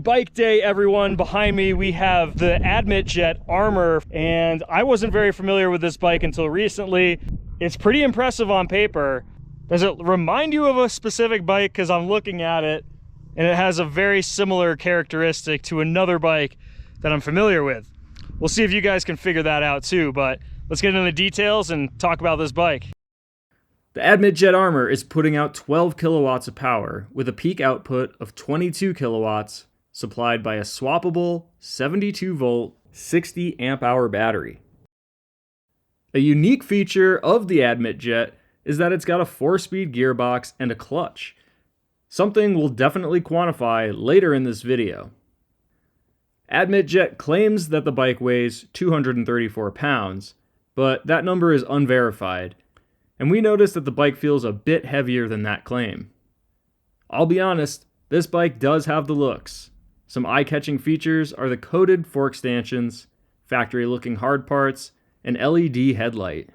bike day, everyone. Behind me, we have the AdmitJet Armor, and I wasn't very familiar with this bike until recently. It's pretty impressive on paper. Does it remind you of a specific bike? Because I'm looking at it, and it has a very similar characteristic to another bike that I'm familiar with. We'll see if you guys can figure that out too, but let's get into the details and talk about this bike. The AdmitJet Armor is putting out 12 kilowatts of power with a peak output of 22 kilowatts supplied by a swappable 72 volt 60 amp hour battery. A unique feature of the AdmitJet is that it's got a 4-speed gearbox and a clutch, something we'll definitely quantify later in this video. AdmitJet claims that the bike weighs 234 pounds, but that number is unverified, and we noticed that the bike feels a bit heavier than that claim. I'll be honest, this bike does have the looks. Some eye-catching features are the coated fork stanchions, factory-looking hard parts, and LED headlight.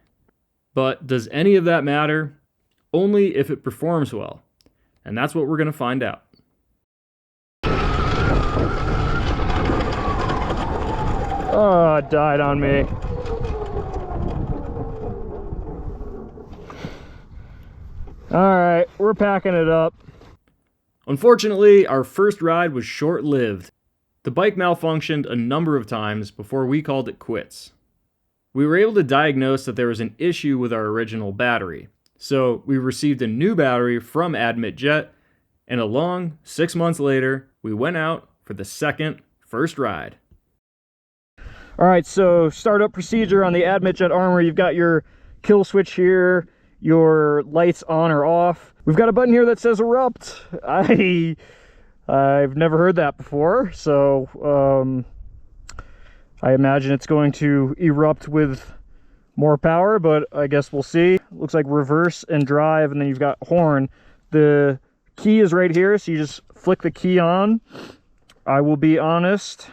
But does any of that matter? Only if it performs well, and that's what we're going to find out. Oh, it died on me. Alright, we're packing it up. Unfortunately, our first ride was short-lived. The bike malfunctioned a number of times before we called it quits. We were able to diagnose that there was an issue with our original battery, so we received a new battery from AdmitJet, and along 6 months later, we went out for the first ride. Alright, so startup procedure on the AdmitJet Armor. You've got your kill switch here, your lights on or off. We've got a button here that says erupt. I've never heard that before, so I imagine it's going to erupt with more power, but I guess we'll see. Looks like reverse and drive, and then you've got horn. The key is right here, so you just flick the key on. I will be honest.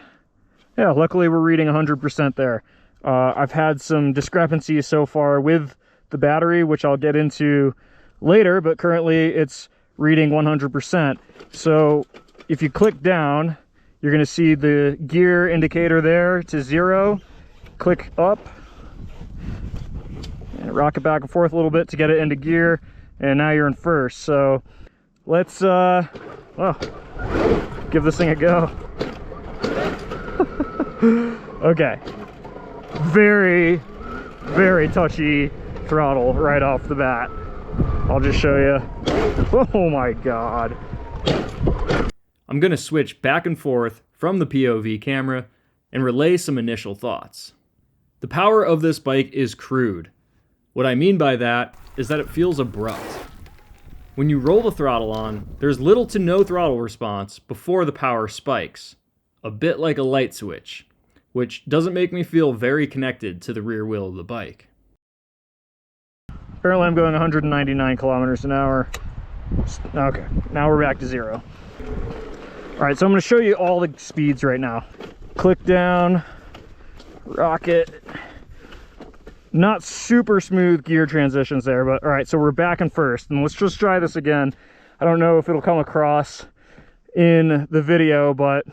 Yeah, luckily we're reading 100% there. I've had some discrepancies so far with the battery, which I'll get into later, but currently it's reading 100%. So if you click down, you're going to see the gear indicator there to 0. Click up and rock it back and forth a little bit to get it into gear, and now you're in first. So let's well, give this thing a go. Okay, very touchy throttle right off the bat. I'll just show you. Oh my god. I'm going to switch back and forth from the POV camera and relay some initial thoughts. The power of this bike is crude. What I mean by that is that it feels abrupt. When you roll the throttle on, there's little to no throttle response before the power spikes, a bit like a light switch, which doesn't make me feel very connected to the rear wheel of the bike. Apparently I'm going 199 kilometers an hour. Okay, now we're back to 0. Alright, so I'm going to show you all the speeds right now. Click down, rocket. Not super smooth gear transitions there, but alright, so we're back in first. And let's just try this again. I don't know if it'll come across in the video, but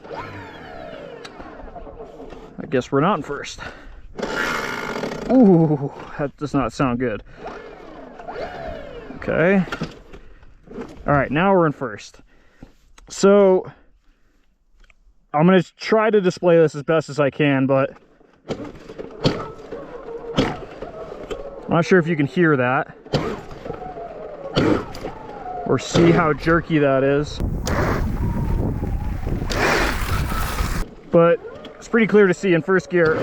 I guess we're not in first. Ooh, that does not sound good. Okay. Alright, now we're in first. So I'm going to try to display this as best as I can, but I'm not sure if you can hear that or see how jerky that is. But it's pretty clear to see in first gear.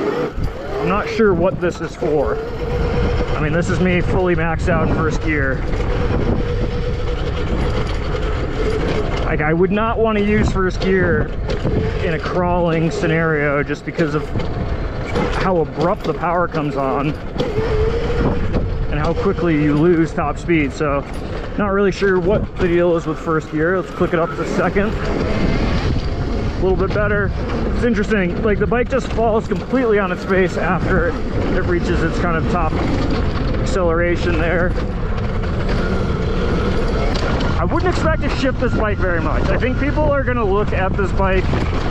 I'm not sure what this is for. I mean, this is me fully maxed out in first gear. Like, I would not want to use first gear in a crawling scenario just because of how abrupt the power comes on and how quickly you lose top speed. So not really sure what the deal is with first gear. Let's click it up to second. A little bit better. It's interesting, like the bike just falls completely on its face after it reaches its kind of top acceleration there. I wouldn't expect to shift this bike very much. I think people are going to look at this bike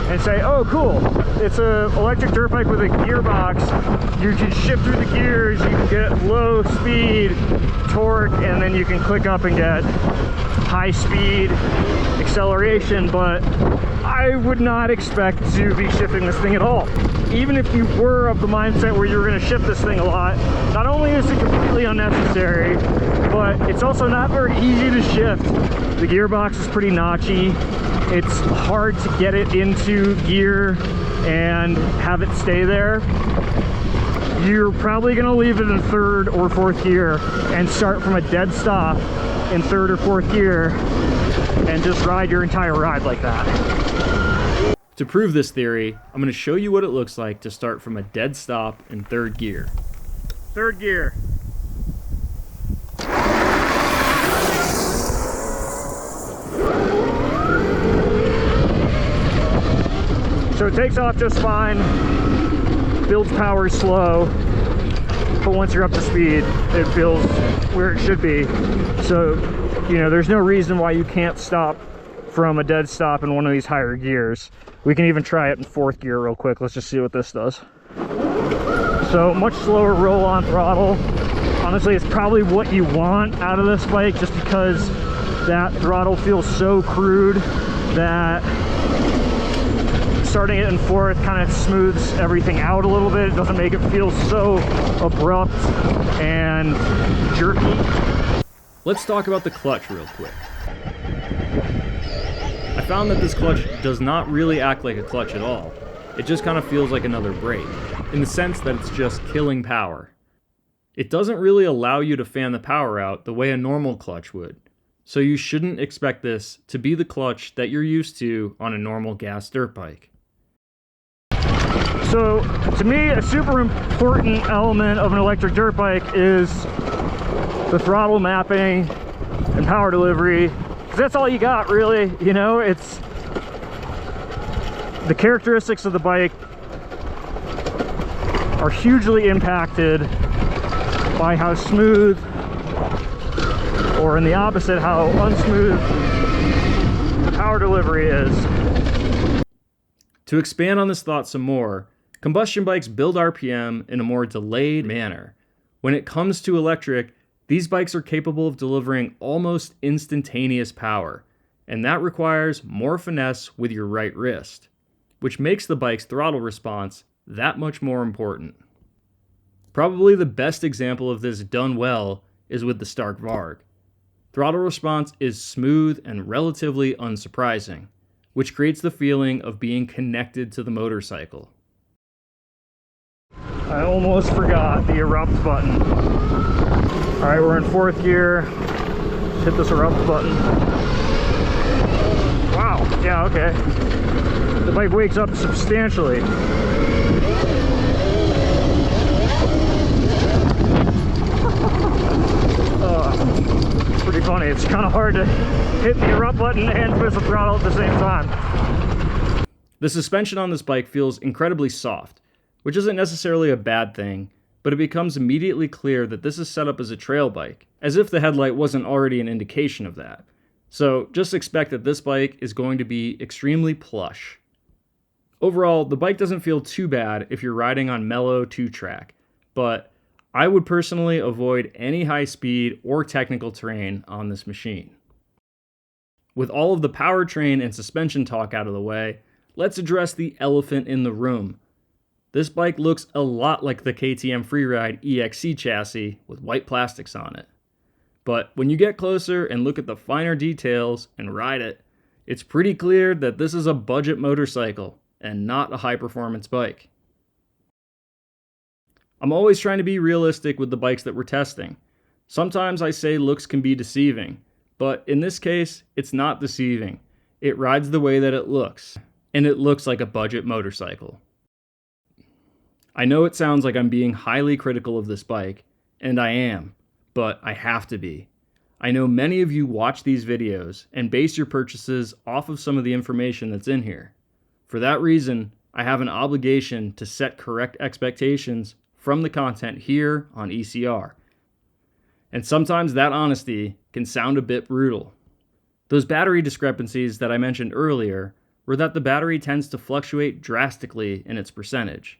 and say, oh cool, it's an electric dirt bike with a gearbox. You can shift through the gears, you can get low speed torque, and then you can click up and get high speed acceleration. But I would not expect to be shifting this thing at all. Even if you were of the mindset where you were going to shift this thing a lot, not only is it completely unnecessary, but it's also not very easy to shift. The gearbox is pretty notchy. It's hard to get it into gear and have it stay there. You're probably going to leave it in third or fourth gear and start from a dead stop in third or fourth gear and just ride your entire ride like that. To prove this theory, I'm going to show you what it looks like to start from a dead stop in third gear. Third gear. So it takes off just fine, builds power slow, but once you're up to speed, it feels where it should be. So, you know, there's no reason why you can't stop from a dead stop in one of these higher gears. We can even try it in fourth gear real quick. Let's just see what this does. So much slower roll on throttle. Honestly, it's probably what you want out of this bike, just because that throttle feels so crude that starting it in fourth kind of smooths everything out a little bit. It doesn't make it feel so abrupt and jerky. Let's talk about the clutch real quick. I found that this clutch does not really act like a clutch at all. It just kind of feels like another brake, in the sense that it's just killing power. It doesn't really allow you to fan the power out the way a normal clutch would, so you shouldn't expect this to be the clutch that you're used to on a normal gas dirt bike. So, to me, a super important element of an electric dirt bike is the throttle mapping and power delivery. That's all you got, really. You know, it's the characteristics of the bike are hugely impacted by how smooth, or in the opposite, how unsmooth the power delivery is. To expand on this thought some more, combustion bikes build RPM in a more delayed manner. When it comes to electric, these bikes are capable of delivering almost instantaneous power, and that requires more finesse with your right wrist, which makes the bike's throttle response that much more important. Probably the best example of this done well is with the Stark Varg. Throttle response is smooth and relatively unsurprising, which creates the feeling of being connected to the motorcycle. I almost forgot the erupt button. All right, we're in fourth gear. Hit this erupt button. Wow, yeah, okay. The bike wakes up substantially. Pretty funny. It's kind of hard to hit the erupt button and twist the throttle at the same time. The suspension on this bike feels incredibly soft, which isn't necessarily a bad thing, but it becomes immediately clear that this is set up as a trail bike, as if the headlight wasn't already an indication of that. So just expect that this bike is going to be extremely plush. Overall, the bike doesn't feel too bad if you're riding on mellow 2-track, but I would personally avoid any high speed or technical terrain on this machine. With all of the powertrain and suspension talk out of the way, let's address the elephant in the room. This bike looks a lot like the KTM Freeride EXC chassis with white plastics on it. But when you get closer and look at the finer details and ride it, it's pretty clear that this is a budget motorcycle and not a high-performance bike. I'm always trying to be realistic with the bikes that we're testing. Sometimes I say looks can be deceiving, but in this case, it's not deceiving. It rides the way that it looks, and it looks like a budget motorcycle. I know it sounds like I'm being highly critical of this bike, and I am, but I have to be. I know many of you watch these videos and base your purchases off of some of the information that's in here. For that reason, I have an obligation to set correct expectations from the content here on ECR. And sometimes that honesty can sound a bit brutal. Those battery discrepancies that I mentioned earlier were that the battery tends to fluctuate drastically in its percentage.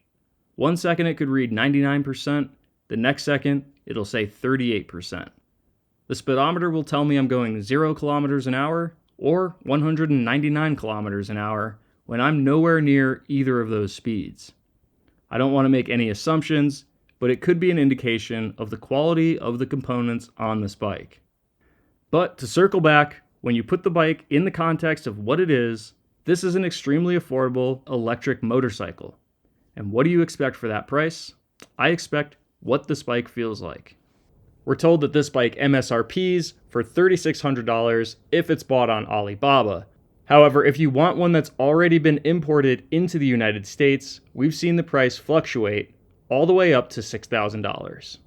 1 second it could read 99%, the next second it'll say 38%. The speedometer will tell me I'm going 0 kilometers an hour or 199 kilometers an hour when I'm nowhere near either of those speeds. I don't want to make any assumptions, but it could be an indication of the quality of the components on this bike. But to circle back, when you put the bike in the context of what it is, this is an extremely affordable electric motorcycle. And what do you expect for that price? I expect what this bike feels like. We're told that this bike MSRPs for $3,600 if it's bought on Alibaba. However, if you want one that's already been imported into the United States, we've seen the price fluctuate all the way up to $6,000.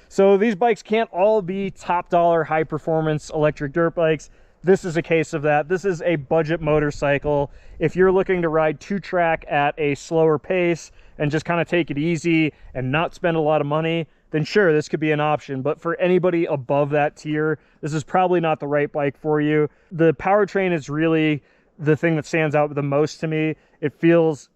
So these bikes can't all be top dollar high performance electric dirt bikes. This is a case of that. This is a budget motorcycle. If you're looking to ride 2-track at a slower pace and just kind of take it easy and not spend a lot of money, then sure, this could be an option. But for anybody above that tier, this is probably not the right bike for you. The powertrain is really the thing that stands out the most to me. It feels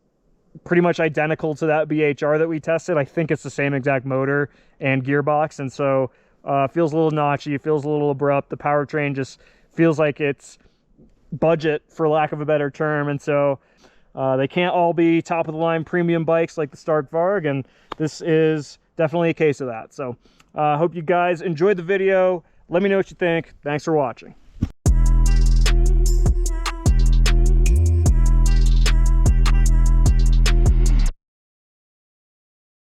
pretty much identical to that BHR that we tested. I think it's the same exact motor and gearbox, and so it feels a little notchy, it feels a little abrupt. The powertrain just feels like it's budget, for lack of a better term, and so they can't all be top of the line premium bikes like the Stark Varg, and this is definitely a case of that. So I hope you guys enjoyed the video. Let me know what you think. Thanks for watching.